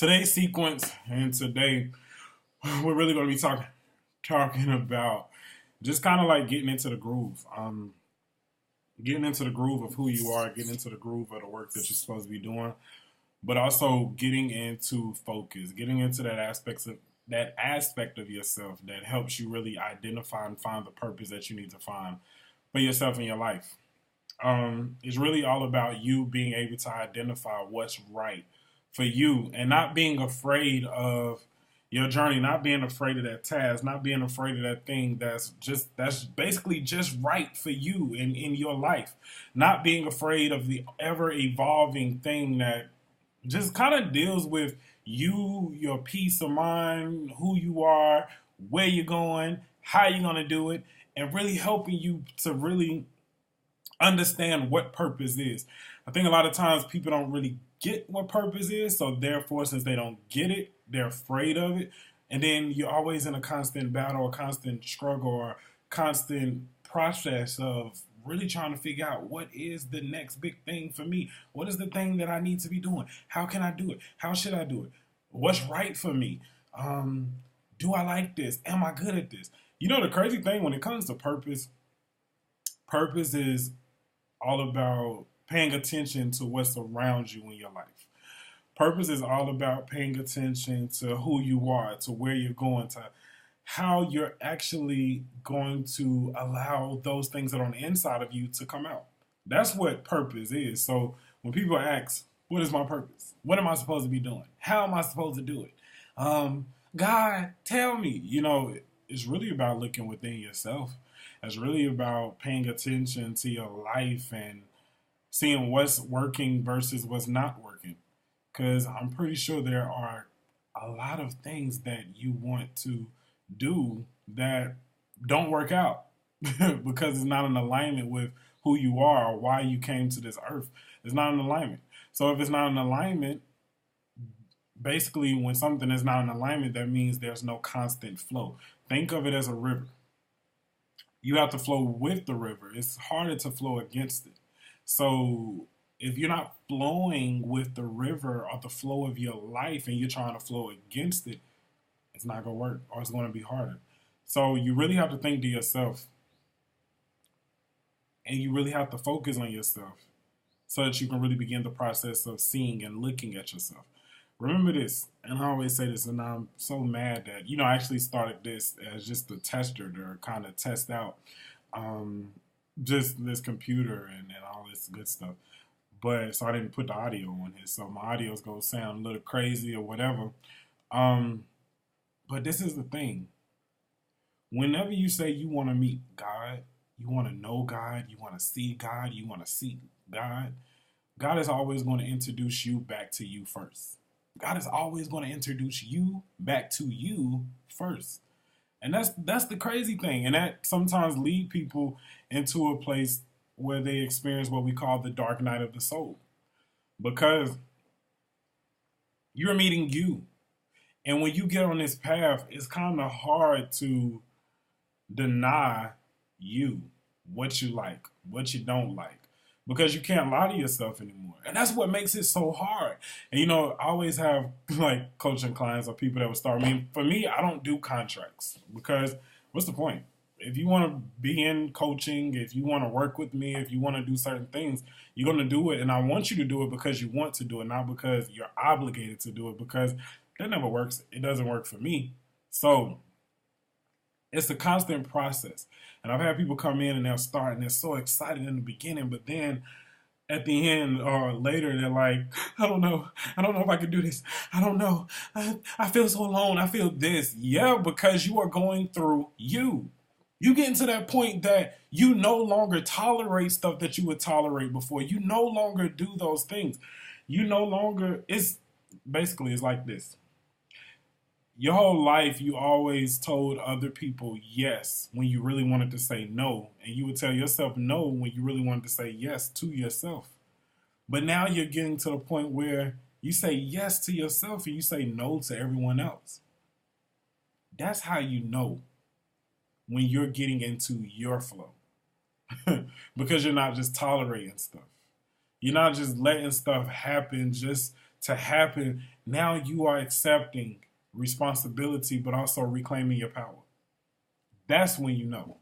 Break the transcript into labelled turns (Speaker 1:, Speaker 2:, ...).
Speaker 1: today's sequence and today we're really going to be talking about just kind of like getting into the groove. Getting into the groove of who you are, getting into the groove of the work that you're supposed to be doing, but also getting into focus, getting into that aspect of yourself that helps you really identify and find the purpose that you need to find for yourself in your life. It's really all about you being able to identify what's right for you and not being afraid of your journey, not being afraid of that task, not being afraid of that thing that's basically just right for you in your life, not being afraid of the ever evolving thing that just kind of deals with you, your peace of mind, who you are, where you're going, how you're going to do it, and really helping you to really understand what purpose is. I think a lot of times people don't really get what purpose is, so therefore, since they don't get it, they're afraid of it. And then you're always in a constant battle, a constant struggle, or constant process of really trying to figure out what is the next big thing for me. What is the thing that I need to be doing? How can I do it? How should I do it? What's right for me? Do I like this? Am I good at this? You know, the crazy thing when it comes to purpose is all about paying attention to what's around you in your life. Purpose is all about paying attention to who you are, to where you're going, to how you're actually going to allow those things that are on the inside of you to come out. That's what purpose is. So when people ask, what is my purpose? What am I supposed to be doing? How am I supposed to do it? God, tell me. You know, it's really about looking within yourself. It's really about paying attention to your life and seeing what's working versus what's not working. Because I'm pretty sure there are a lot of things that you want to do that don't work out because it's not in alignment with who you are or why you came to this earth. It's not in alignment. So if it's not in alignment, basically when something is not in alignment, that means there's no constant flow. Think of it as a river. You have to flow with the river. It's harder to flow against it. So if you're not flowing with the river or the flow of your life and you're trying to flow against it, it's not going to work or it's going to be harder. So you really have to think to yourself and you really have to focus on yourself so that you can really begin the process of seeing and looking at yourself. Remember this, and I always say this, and I'm so mad that, I actually started this as just a tester to kind of test out just this computer and all this good stuff. But so I didn't put the audio on here, so my audio is going to sound a little crazy or whatever. But this is the thing. Whenever you say you want to meet God, you want to know God, you want to see God, you want to seek God, God is always going to introduce you back to you first. God is always going to introduce you back to you first. And that's the crazy thing. And that sometimes lead people into a place where they experience what we call the dark night of the soul. Because you're meeting you. And when you get on this path, it's kind of hard to deny you, what you like, what you don't like, because you can't lie to yourself anymore. And that's what makes it so hard. And, I always have like coaching clients or people that will start. I mean, for me, I don't do contracts because what's the point? If you want to be in coaching, if you want to work with me, if you want to do certain things, you're going to do it. And I want you to do it because you want to do it, not because you're obligated to do it, because that never works. It doesn't work for me. So it's a constant process. And I've had people come in and they'll start and they're so excited in the beginning, but then at the end or later, they're like, I don't know. I don't know if I can do this. I don't know. I feel so alone. I feel this. Yeah, because you are going through you. You get into that point that you no longer tolerate stuff that you would tolerate before. You no longer do those things. You no longer, it's like this. Your whole life, you always told other people yes when you really wanted to say no. And you would tell yourself no when you really wanted to say yes to yourself. But now you're getting to the point where you say yes to yourself and you say no to everyone else. That's how you know when you're getting into your flow. Because you're not just tolerating stuff. You're not just letting stuff happen just to happen, now you are accepting responsibility, but also reclaiming your power. That's when you know.